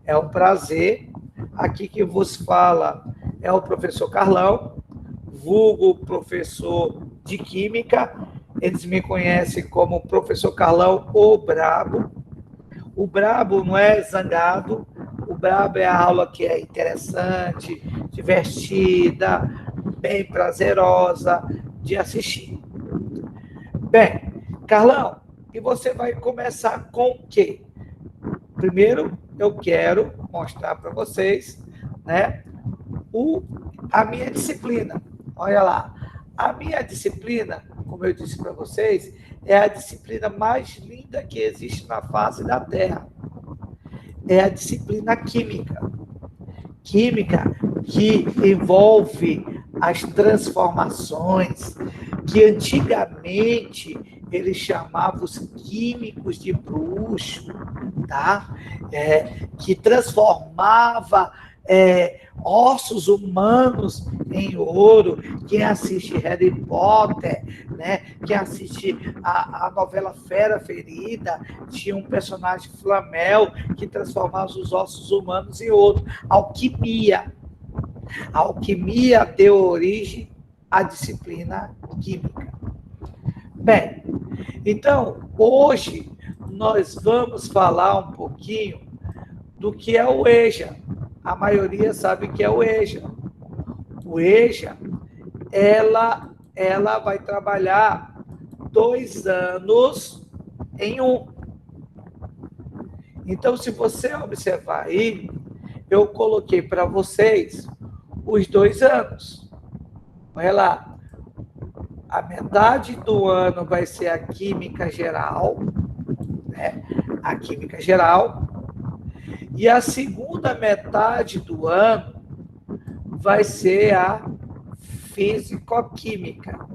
É um prazer. Aqui quem vos fala é o professor Carlão, vulgo professor de Química. Eles me conhecem como professor Carlão, o Brabo. O Brabo não é zangado, o Brabo é a aula que é interessante, divertida, bem prazerosa de assistir. Bem, Carlão, e você vai começar com o quê? Primeiro, eu quero mostrar para vocês, né, a minha disciplina. Olha lá, a minha disciplina, como eu disse para vocês, é a disciplina mais linda que existe na face da Terra. É a disciplina química. Química que envolve as transformações que antigamente eles chamavam os químicos de bruxo, tá? Que transformava ossos humanos em ouro. Quem assiste Harry Potter, né? Quem assiste a novela Fera Ferida, tinha um personagem Flamel que transformava os ossos humanos em ouro. Alquimia. A alquimia deu origem à disciplina química. Bem, então, hoje nós vamos falar um pouquinho do que é o EJA. A maioria sabe que é o EJA. O EJA, ela vai trabalhar 2 anos em um. Então, se você observar aí, eu coloquei para vocês os 2 anos. Olha lá, a metade do ano vai ser a Química Geral, né? A Química Geral. E a segunda metade do ano vai ser a Físico-Química.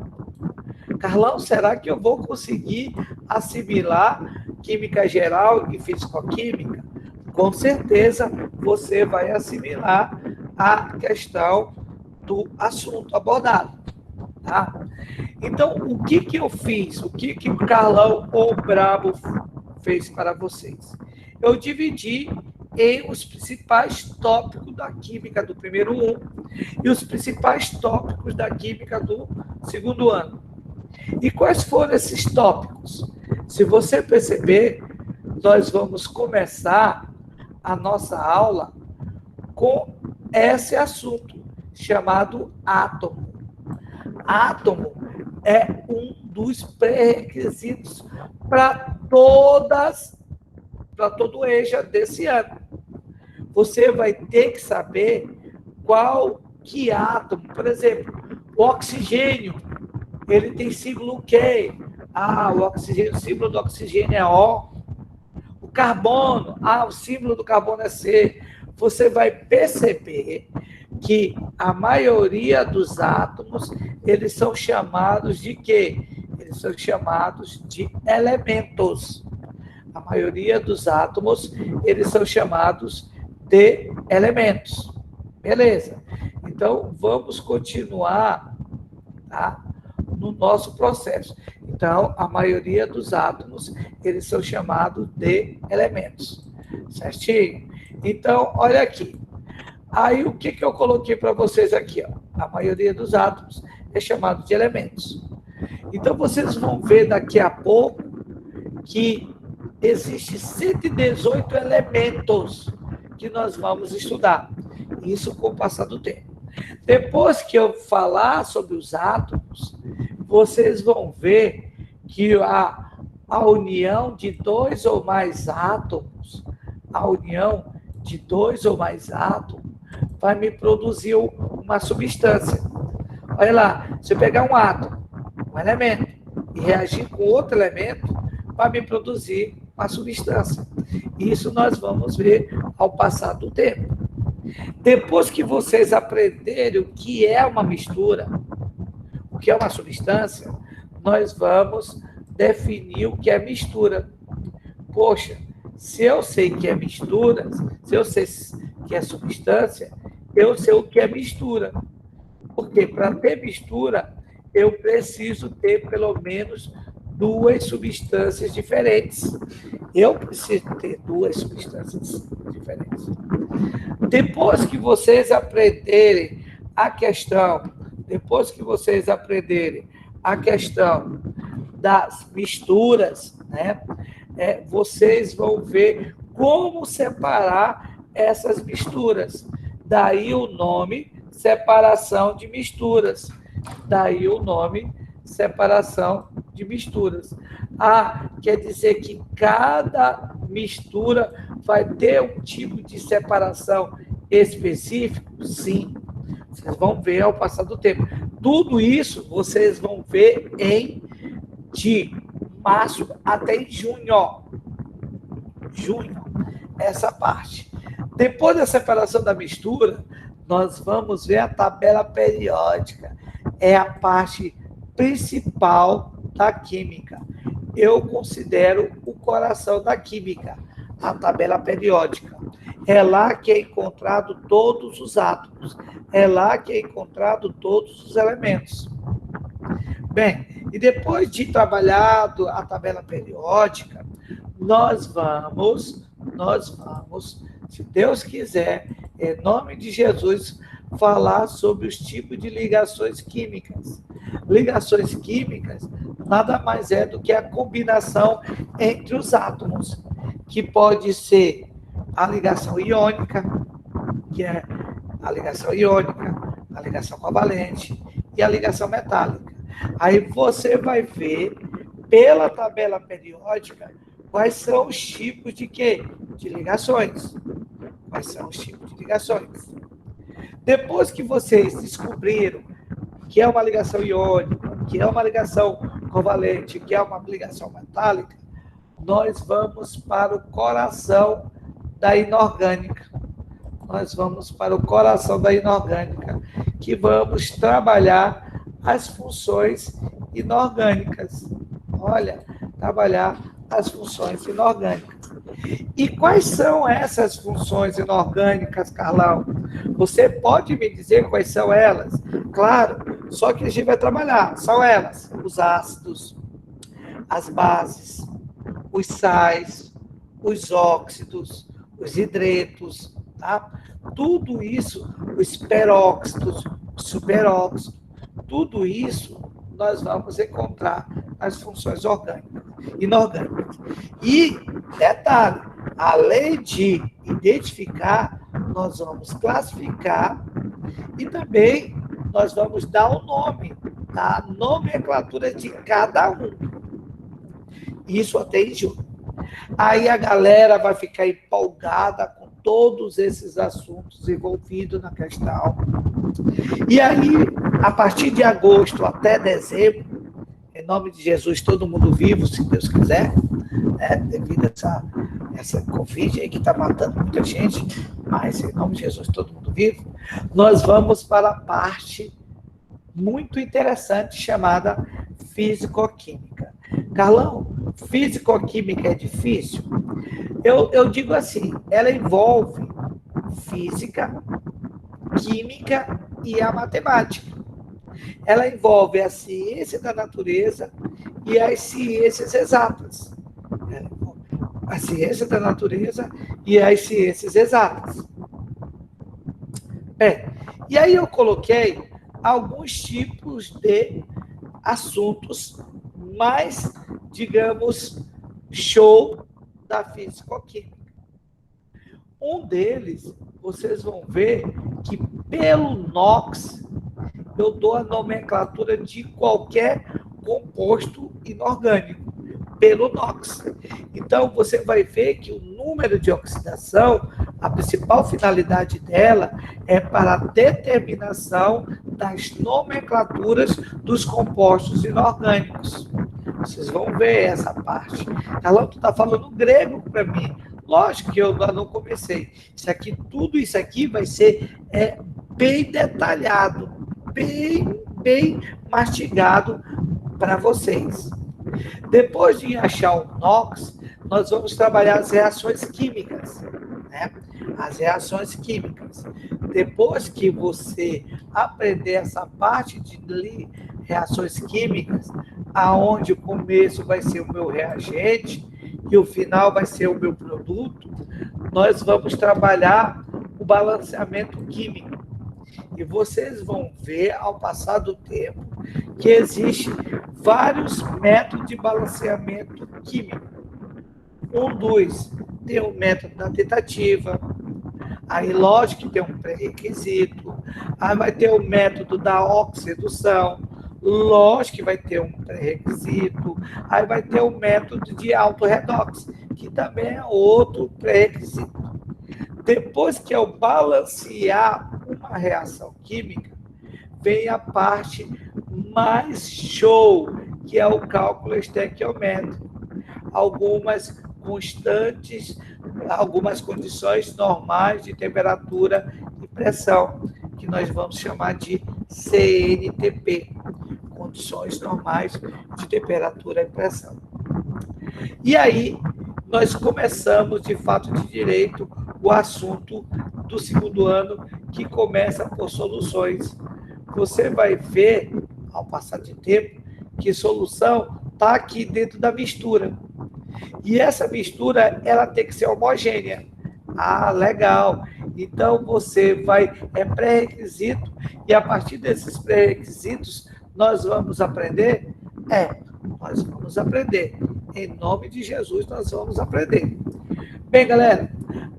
Carlão, será que eu vou conseguir assimilar Química Geral e Físico-Química? Com certeza você vai assimilar a questão do assunto abordado. Tá? Então, o que eu fiz? O que o Carlão ou Brabo fez para vocês? Eu dividi em os principais tópicos da química do primeiro ano e os principais tópicos da química do segundo ano. E quais foram esses tópicos? Se você perceber, nós vamos começar a nossa aula com esse assunto, chamado átomo. Átomo é um dos pré-requisitos para todo o EJA desse ano. Você vai ter que saber qual que átomo, por exemplo, o oxigênio, ele tem símbolo Q. O oxigênio, o símbolo do oxigênio é O. O carbono, o símbolo do carbono é C. Você vai perceber que a maioria dos átomos, eles são chamados de quê? Eles são chamados de elementos. A maioria dos átomos, eles são chamados de elementos. Beleza. Então, vamos continuar, tá, no nosso processo. Então, a maioria dos átomos, eles são chamados de elementos. Certinho? Então, olha aqui. Aí, o que eu coloquei para vocês aqui? Ó? A maioria dos átomos é chamado de elementos. Então, vocês vão ver daqui a pouco que existem 118 elementos que nós vamos estudar. Isso com o passar do tempo. Depois que eu falar sobre os átomos, vocês vão ver que a união de 2 ou mais átomos, vai me produzir uma substância. Olha lá, se eu pegar um átomo, um elemento, e reagir com outro elemento, vai me produzir uma substância. Isso nós vamos ver ao passar do tempo. Depois que vocês aprenderem o que é uma mistura, o que é uma substância, nós vamos definir o que é mistura. Poxa, se eu sei que é mistura, se eu sei que é substância, eu sei o que é mistura. Porque para ter mistura, eu preciso ter pelo menos duas substâncias diferentes. Eu preciso ter duas substâncias diferentes. Depois que vocês aprenderem a questão, das misturas, né? Vocês vão ver como separar essas misturas. Daí o nome separação de misturas. Quer dizer que cada mistura vai ter um tipo de separação específico? Sim. Vocês vão ver ao passar do tempo. Tudo isso vocês vão ver de março até em junho. Essa parte. Depois da separação da mistura, nós vamos ver a tabela periódica. É a parte principal da química. Eu considero o coração da química, a tabela periódica. É lá que é encontrado todos os átomos. É lá que é encontrado todos os elementos. Bem, e depois de trabalhado a tabela periódica, nós vamos, se Deus quiser, em nome de Jesus, falar sobre os tipos de ligações químicas. Ligações químicas nada mais é do que a combinação entre os átomos, que pode ser a ligação iônica, que é a ligação covalente e a ligação metálica. Aí você vai ver, pela tabela periódica, quais são os tipos de quê? De ligações. Depois que vocês descobriram que é uma ligação iônica, que é uma ligação covalente, que é uma ligação metálica, nós vamos para o coração da inorgânica. Que vamos trabalhar as funções inorgânicas. E quais são essas funções inorgânicas, Carlão? Você pode me dizer quais são elas? Claro, só que a gente vai trabalhar. São elas: os ácidos, as bases, os sais, os óxidos, os hidretos, tá? Tudo isso, os peróxidos, os superóxidos, tudo isso nós vamos encontrar nas funções inorgânicas. E, detalhe, além de identificar, nós vamos classificar e também nós vamos dar o nome, a nomenclatura de cada um. Isso até em junho. Aí a galera vai ficar empolgada com todos esses assuntos envolvidos na questão. E aí, a partir de agosto até dezembro, em nome de Jesus, todo mundo vivo, se Deus quiser, né? Devido a essa Covid aí que está matando muita gente, mas em nome de Jesus, todo mundo vivo, nós vamos para a parte muito interessante chamada físico-química. Carlão, físico-química é difícil? Eu digo assim, ela envolve física, química e a matemática. Ela envolve a ciência da natureza e as ciências exatas. A ciência da natureza e as ciências exatas. E aí eu coloquei alguns tipos de assuntos mais, digamos, show da físico-química. Um deles, vocês vão ver que pelo NOx, eu dou a nomenclatura de qualquer composto inorgânico, pelo NOx. Então, você vai ver que o número de oxidação, a principal finalidade dela é para a determinação das nomenclaturas dos compostos inorgânicos. Vocês vão ver essa parte. Carlão, tu está falando grego para mim. Lógico que eu não comecei. Tudo isso aqui vai ser bem detalhado, bem mastigado para vocês. Depois de achar o NOx, nós vamos trabalhar as reações químicas, né? As reações químicas. Depois que você aprender essa parte de reações químicas, aonde o começo vai ser o meu reagente e o final vai ser o meu produto, nós vamos trabalhar o balanceamento químico. E vocês vão ver, ao passar do tempo, que existem vários métodos de balanceamento químico. Um dos tem o método da tentativa, aí lógico que tem um pré-requisito, aí vai ter o método da oxidação, lógico que vai ter um pré-requisito, aí vai ter o método de auto-redox, que também é outro pré-requisito. Depois que eu balancear uma reação química, vem a parte mais show, que é o cálculo estequiométrico. Algumas constantes, algumas condições normais de temperatura e pressão, que nós vamos chamar de CNTP, condições normais de temperatura e pressão. E aí, nós começamos, de fato de direito, o assunto do segundo ano, que começa por soluções. Você vai ver, ao passar de tempo, que solução está aqui dentro da mistura. E essa mistura, ela tem que ser homogênea. Ah, legal. Então, você vai... É pré-requisito, e a partir desses pré-requisitos, nós vamos aprender? Nós vamos aprender. Em nome de Jesus, nós vamos aprender. Bem, galera,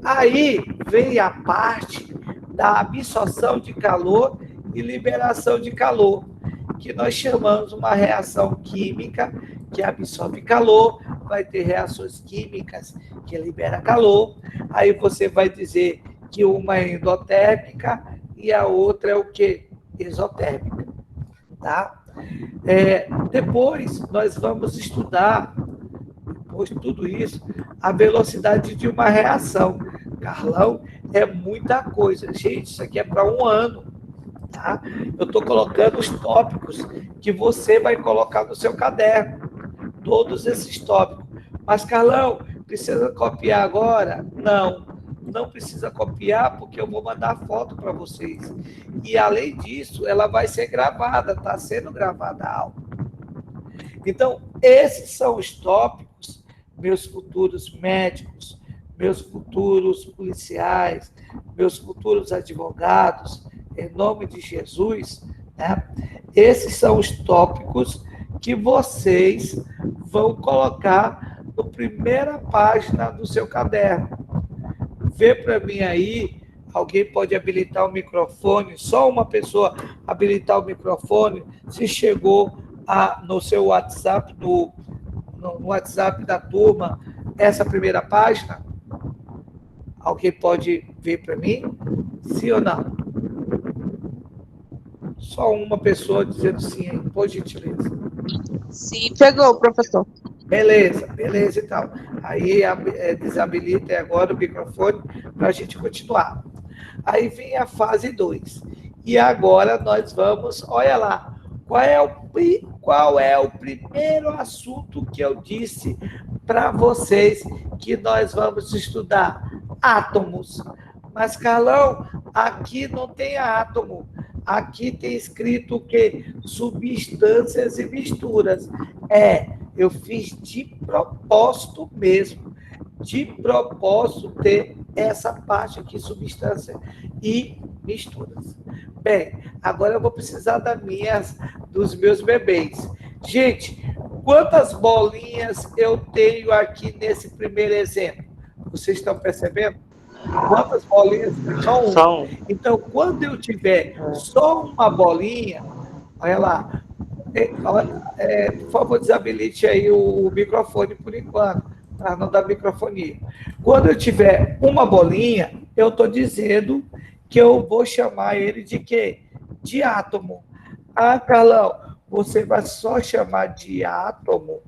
aí vem a parte da absorção de calor e liberação de calor, que nós chamamos uma reação química que absorve calor, vai ter reações químicas que liberam calor, aí você vai dizer que uma é endotérmica e a outra é o quê? Exotérmica, tá? Depois nós vamos estudar, depois de tudo isso, a velocidade de uma reação. Carlão, é muita coisa. Gente, isso aqui é para um ano, tá? Eu estou colocando os tópicos que você vai colocar no seu caderno. Todos esses tópicos. Mas, Carlão, precisa copiar agora? Não precisa copiar, porque eu vou mandar foto para vocês. E, além disso, ela vai ser gravada, está sendo gravada a aula. Então, esses são os tópicos, meus futuros médicos, meus futuros policiais, meus futuros advogados, em nome de Jesus, né? Esses são os tópicos que vocês vão colocar na primeira página do seu caderno. Vê para mim aí, alguém pode habilitar o microfone, só uma pessoa habilitar o microfone, se chegou no seu WhatsApp, no WhatsApp da turma, essa primeira página. Alguém pode ver para mim? Sim ou não? Só uma pessoa dizendo sim aí, por gentileza. Sim, chegou, professor. Beleza então. Aí desabilita agora o microfone para a gente continuar. Aí vem a fase 2. E agora nós vamos, olha lá, qual é o primeiro assunto que eu disse para vocês que nós vamos estudar? Átomos. Mas, Carlão, aqui não tem átomo. Aqui tem escrito o quê? Substâncias e misturas. Eu fiz de propósito mesmo. De propósito ter essa parte aqui, substância e misturas. Bem, agora eu vou precisar dos meus bebês. Gente, quantas bolinhas eu tenho aqui nesse primeiro exemplo? Vocês estão percebendo? Quantas bolinhas? Só um. Então, quando eu tiver só uma bolinha, olha lá, por favor, desabilite aí o microfone por enquanto, para não dar microfonia. Quando eu tiver uma bolinha, eu estou dizendo que eu vou chamar ele de quê? De átomo. Ah, Carlão, você vai só chamar de átomo,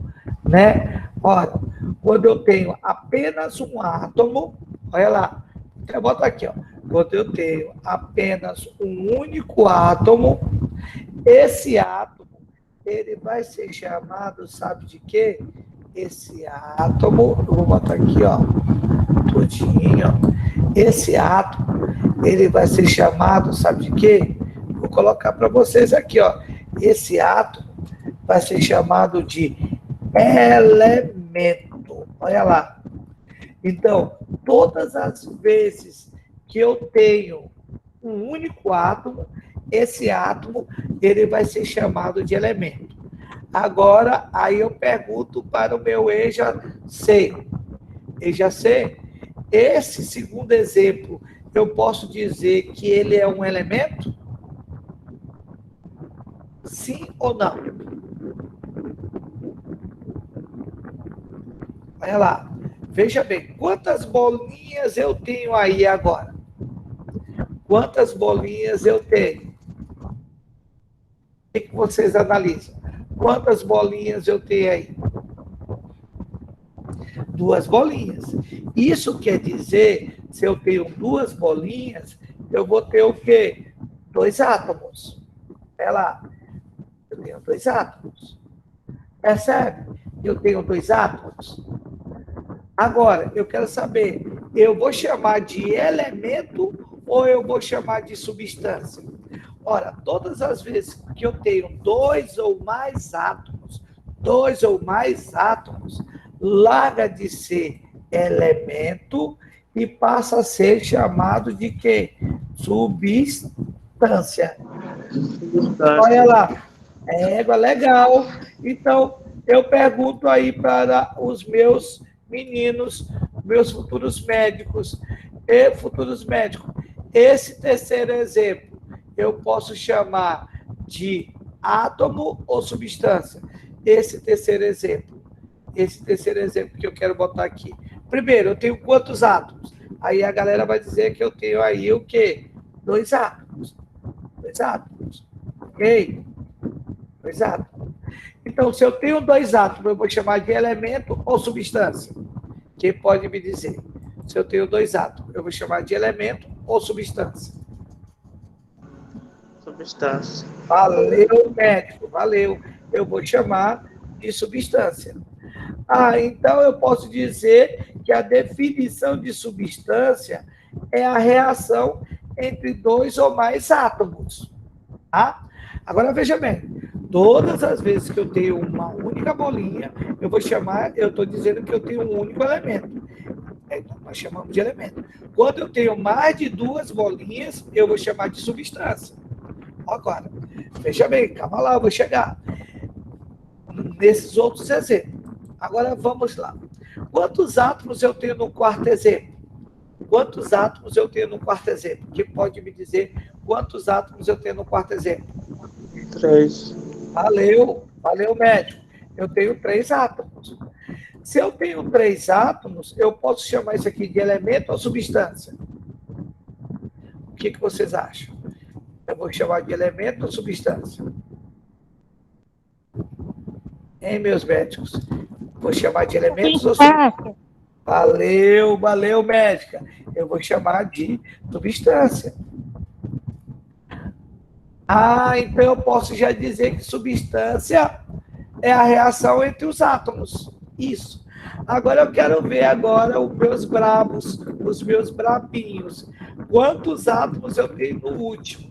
né? Olha, quando eu tenho apenas um átomo, olha lá, eu boto aqui, ó. Quando eu tenho apenas um único átomo, esse átomo, ele vai ser chamado, sabe de quê? Esse átomo, eu vou botar aqui, ó, todinho, ó. Esse átomo, ele vai ser chamado, sabe de quê? Vou colocar para vocês aqui, ó. Esse átomo vai ser chamado de elemento. Olha lá. Então, todas as vezes que eu tenho um único átomo, esse átomo ele vai ser chamado de elemento. Agora, aí eu pergunto para o meu EJA C. EJA C, esse segundo exemplo, eu posso dizer que ele é um elemento? Sim ou não? Olha lá. Veja bem, quantas bolinhas eu tenho aí agora? Quantas bolinhas eu tenho? O que vocês analisam? Quantas bolinhas eu tenho aí? 2 bolinhas. Isso quer dizer, se eu tenho 2 bolinhas, eu vou ter o quê? 2 átomos. Olha lá. Eu tenho 2 átomos. Percebe? Eu tenho 2 átomos. Agora, eu quero saber, eu vou chamar de elemento ou eu vou chamar de substância? Ora, todas as vezes que eu tenho 2 ou mais átomos, larga de ser elemento e passa a ser chamado de quê? Substância. Olha lá. Legal. Então, eu pergunto aí para os meus meninos, meus futuros médicos, esse terceiro exemplo, eu posso chamar de átomo ou substância? Esse terceiro exemplo que eu quero botar aqui. Primeiro, eu tenho quantos átomos? Aí a galera vai dizer que eu tenho aí o quê? 2 átomos. 2 átomos. Ok? 2 átomos. Então, se eu tenho 2 átomos, eu vou chamar de elemento ou substância? Quem pode me dizer? Se eu tenho 2 átomos, eu vou chamar de elemento ou substância? Substância. Valeu, médico, valeu. Eu vou chamar de substância. Então eu posso dizer que a definição de substância é a reação entre 2 ou mais átomos. Tá? Agora, veja bem, todas as vezes que eu tenho uma única bolinha, eu estou dizendo que eu tenho um único elemento. Então, nós chamamos de elemento. Quando eu tenho mais de 2 bolinhas, eu vou chamar de substância. Agora, veja bem, calma lá, eu vou chegar nesses outros exemplos. Agora, vamos lá. Quantos átomos eu tenho no quarto exemplo? Quantos átomos eu tenho no quarto exemplo? Quem pode me dizer quantos átomos eu tenho no quarto exemplo? 3. Valeu, médico. Eu tenho 3 átomos. Se eu tenho 3 átomos, eu posso chamar isso aqui de elemento ou substância? O que vocês acham? Eu vou chamar de elemento ou substância? Hein, meus médicos? Vou chamar de elementos ou substância? Valeu, médica. Eu vou chamar de substância. Então eu posso já dizer que substância é a reação entre os átomos. Isso. Agora eu quero ver agora os meus bravos, os meus brabinhos. Quantos átomos eu tenho no último?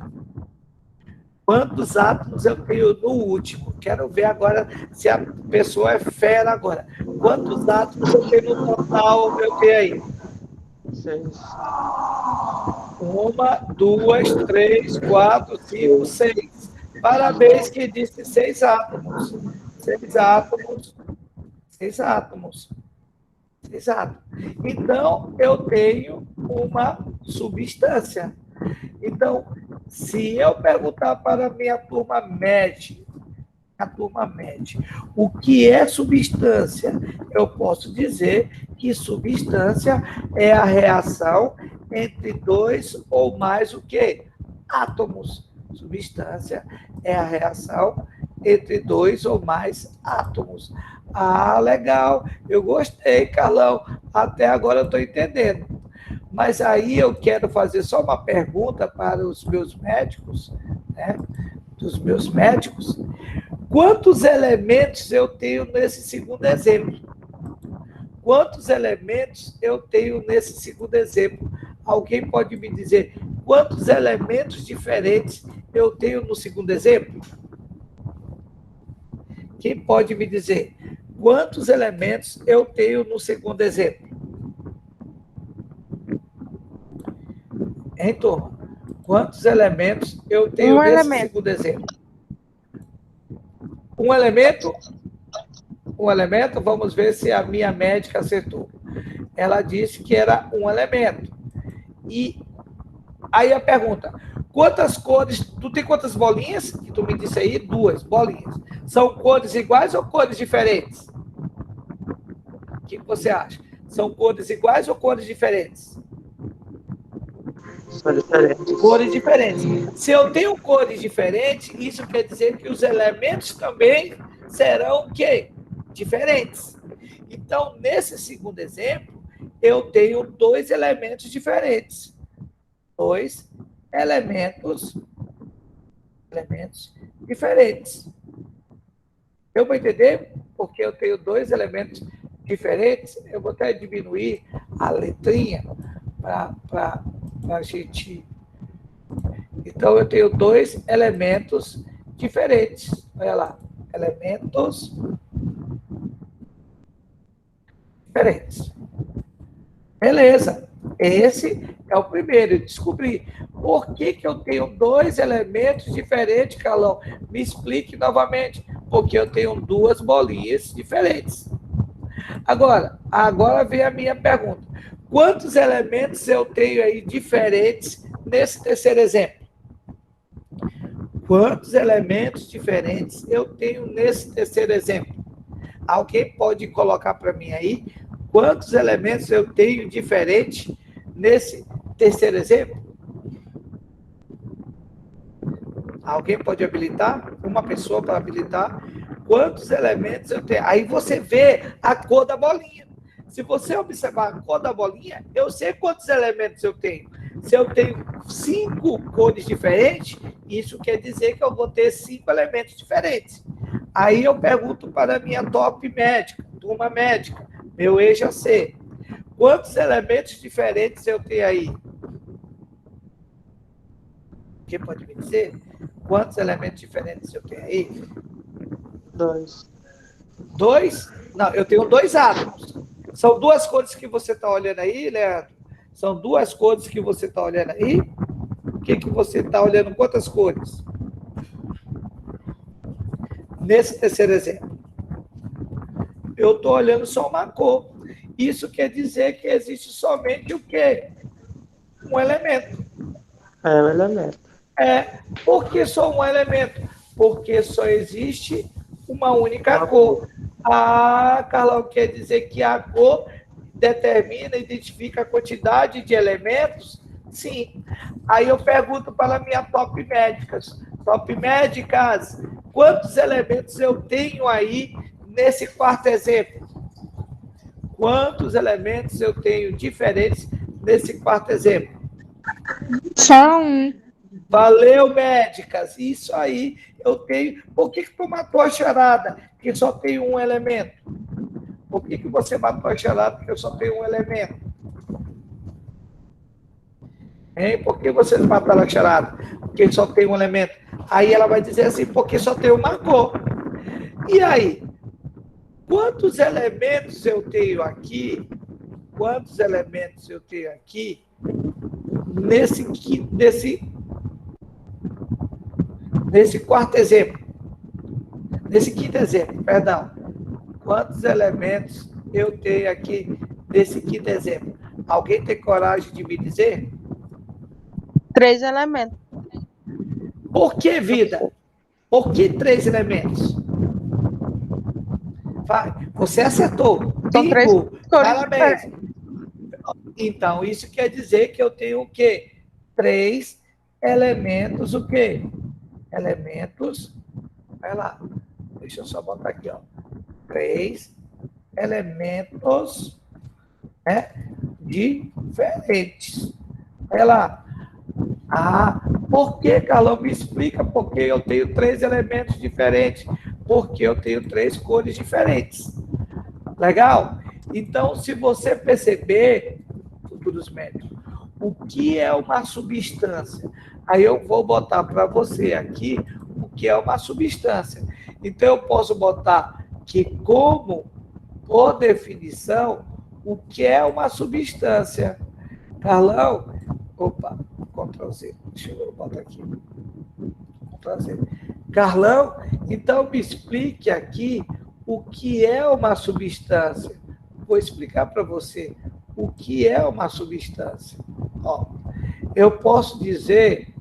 Quantos átomos eu tenho no último? Quero ver agora se a pessoa é fera agora. Quantos átomos eu tenho no total? Eu tenho aí? 6. 1, 2, 3, 4, 5, 6. Parabéns que disse 6 átomos. 6 átomos. 6 átomos. 6 átomos. Então, eu tenho uma substância. Então, se eu perguntar para a minha turma MED, o que é substância? Eu posso dizer que substância é a reação entre 2 ou mais o quê? Átomos. Substância é a reação entre 2 ou mais átomos. Legal. Eu gostei, Carlão. Até agora eu estou entendendo. Mas aí eu quero fazer só uma pergunta para os meus médicos, né? Dos meus médicos. Quantos elementos eu tenho nesse segundo exemplo? Quantos elementos eu tenho nesse segundo exemplo? Alguém pode me dizer quantos elementos diferentes eu tenho no segundo exemplo? Quem pode me dizer quantos elementos eu tenho no segundo exemplo? Hein, turma? Quantos elementos eu tenho Um nesse elemento. segundo exemplo? Um elemento? Um elemento? Vamos ver se a minha médica acertou. Ela disse que era um elemento. E aí a pergunta, quantas cores, tu tem quantas bolinhas? Que tu me disse aí, 2 bolinhas. São cores iguais ou cores diferentes? O que você acha? São cores iguais ou cores diferentes? São diferentes. Cores diferentes. Se eu tenho cores diferentes, isso quer dizer que os elementos também serão o quê? Diferentes. Então, nesse segundo exemplo, eu tenho 2 elementos diferentes. 2 elementos diferentes. Eu vou entender? Porque eu tenho 2 elementos diferentes. Eu vou até diminuir a letrinha para a gente. Então, eu tenho 2 elementos diferentes. Olha lá, elementos diferentes. Beleza. Esse é o primeiro. Eu descobri. Por que eu tenho 2 elementos diferentes, Carlão? Me explique novamente. Porque eu tenho 2 bolinhas diferentes. Agora vem a minha pergunta. Quantos elementos eu tenho aí diferentes nesse terceiro exemplo? Quantos elementos diferentes eu tenho nesse terceiro exemplo? Alguém pode colocar para mim aí quantos elementos eu tenho diferentes nesse terceiro exemplo? Alguém pode habilitar? Uma pessoa para habilitar? Quantos elementos eu tenho? Aí você vê a cor da bolinha. Se você observar a cor da bolinha, eu sei quantos elementos eu tenho. Se eu tenho 5 cores diferentes, isso quer dizer que eu vou ter 5 elementos diferentes. Aí eu pergunto para a minha top médica, turma médica, meu EJA-C, quantos elementos diferentes eu tenho aí? Quem pode me dizer? Quantos elementos diferentes eu tenho aí? 2. 2? Não, eu tenho 2 átomos. São 2 cores que você está olhando aí, Leandro? São 2 cores que você está olhando aí? O que você está olhando? Quantas cores? Nesse terceiro exemplo. Eu estou olhando só uma cor. Isso quer dizer que existe somente o quê? Um elemento. É um elemento. Por que só um elemento? Porque só existe uma única cor. Ah, Carlão, quer dizer que a cor determina, identifica a quantidade de elementos? Sim. Aí eu pergunto para a minha top médicas. Top médicas, quantos elementos eu tenho aí nesse quarto exemplo? Quantos elementos eu tenho diferentes nesse quarto exemplo? Só um. Valeu, médicas. Isso aí eu tenho. Por que tu matou a charada? Porque só tem um elemento. Por que você matou a charada? Porque eu só tenho um elemento. Hein? Por que vocês mataram a charada? Porque só tem um elemento. Aí ela vai dizer assim, porque só tem uma cor. E aí? Quantos elementos eu tenho aqui? Quantos elementos eu tenho aqui nesse quarto exemplo? Nesse quinto exemplo, perdão. Quantos elementos eu tenho aqui nesse quinto exemplo? Alguém tem coragem de me dizer? 3 elementos. Por que vida? Por que 3 elementos? Vai, você acertou. São 3 Bingo! cores Parabéns. diferentes. Então, isso quer dizer que eu tenho o quê? 3 elementos, o quê? Elementos, vai lá, deixa eu só botar aqui, ó. 3 elementos, né, diferentes. Vai lá. Ah, por que, Carlão? Me explica por que eu tenho 3 elementos diferentes. Porque eu tenho 3 cores diferentes. Legal? Então, se você perceber, futuros médicos, o que é uma substância? Aí eu vou botar para você aqui o que é uma substância. Então, eu posso botar que, como, por definição, o que é uma substância? Carlão, opa, Ctrl Z, deixa eu botar aqui. Ctrl Z. Carlão, então me explique aqui o que é uma substância. Vou explicar para você o que é uma substância. Ó, eu posso dizer...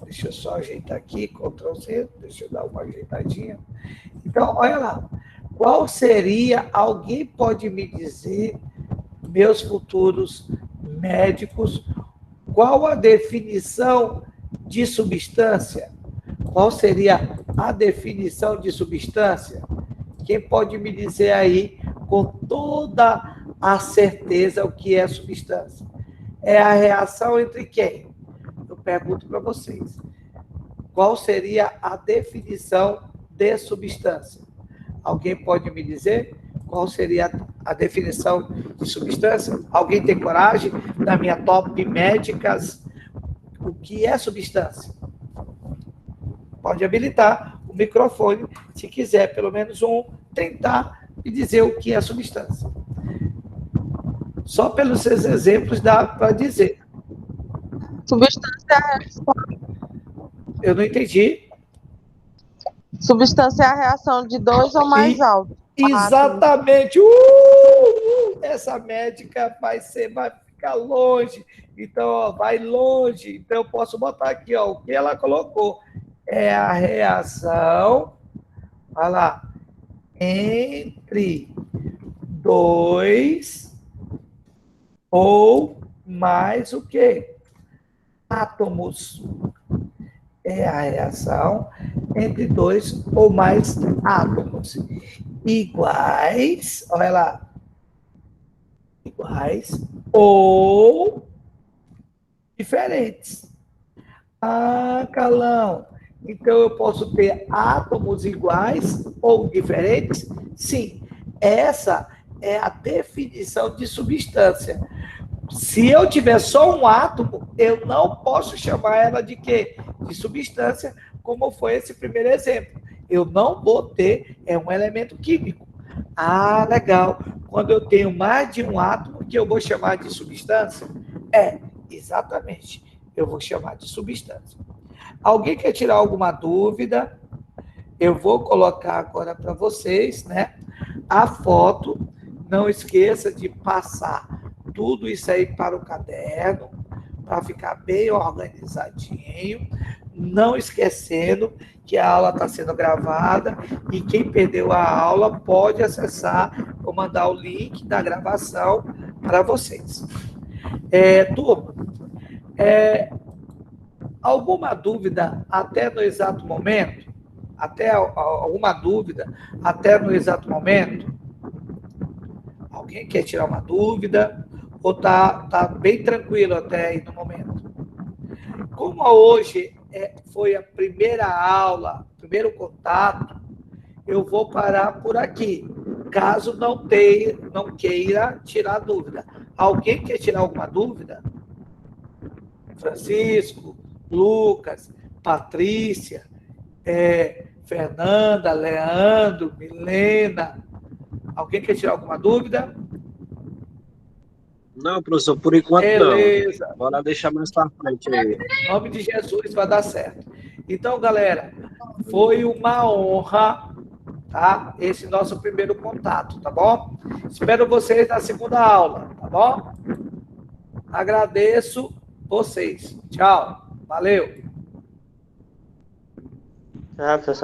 Deixa eu só ajeitar aqui, Ctrl Z, deixa eu dar uma ajeitadinha. Então, olha lá. Qual seria, alguém pode me dizer, meus futuros médicos, qual a definição de substância? Qual seria a definição de substância? Quem pode me dizer aí, com toda a certeza, o que é substância? É a reação entre quem? Eu pergunto para vocês. Qual seria a definição de substância? Alguém pode me dizer qual seria a definição de substância? Alguém tem coragem? Na minha top médicas, o que é substância? Pode habilitar o microfone, se quiser, pelo menos tentar me dizer o que é substância. Só pelos seus exemplos dá para dizer. Substância é a reação. Eu não entendi. Substância é a reação de dois ou mais átomos. Exatamente. Essa médica vai ficar longe. Então, ó, vai longe. Então, eu posso botar aqui, ó, o que ela colocou. É a reação, olha lá, entre dois ou mais o quê? Átomos. É a reação entre dois ou mais átomos iguais, olha lá, iguais ou diferentes. Ah, Carlão, então eu posso ter átomos iguais ou diferentes? Sim, essa é a definição de substância. Se eu tiver só um átomo, eu não posso chamar ela de quê? De substância, como foi esse primeiro exemplo. Eu não vou ter, é um elemento químico. Ah, legal. Quando eu tenho mais de um átomo, que eu vou chamar de substância? Exatamente. Eu vou chamar de substância. Alguém quer tirar alguma dúvida? Eu vou colocar agora para vocês, né? A foto. Não esqueça de passar tudo isso aí para o caderno, para ficar bem organizadinho, não esquecendo que a aula está sendo gravada e quem perdeu a aula pode acessar, vou mandar o link da gravação para vocês. Turma, alguma dúvida até no exato momento? Alguma dúvida até no exato momento? Alguém quer tirar uma dúvida? Ou tá bem tranquilo até aí no momento? Como hoje foi a primeira aula, primeiro contato, eu vou parar por aqui. Caso não queira tirar dúvida. Alguém quer tirar alguma dúvida? Francisco, Lucas, Patrícia, Fernanda, Leandro, Milena. Alguém quer tirar alguma dúvida? Não, professor, por enquanto beleza. Não. Bora deixar mais para frente aí. Em nome de Jesus vai dar certo. Então, galera, foi uma honra, tá? Esse nosso primeiro contato, tá bom? Espero vocês na segunda aula, tá bom? Agradeço vocês. Tchau. Valeu. Professor.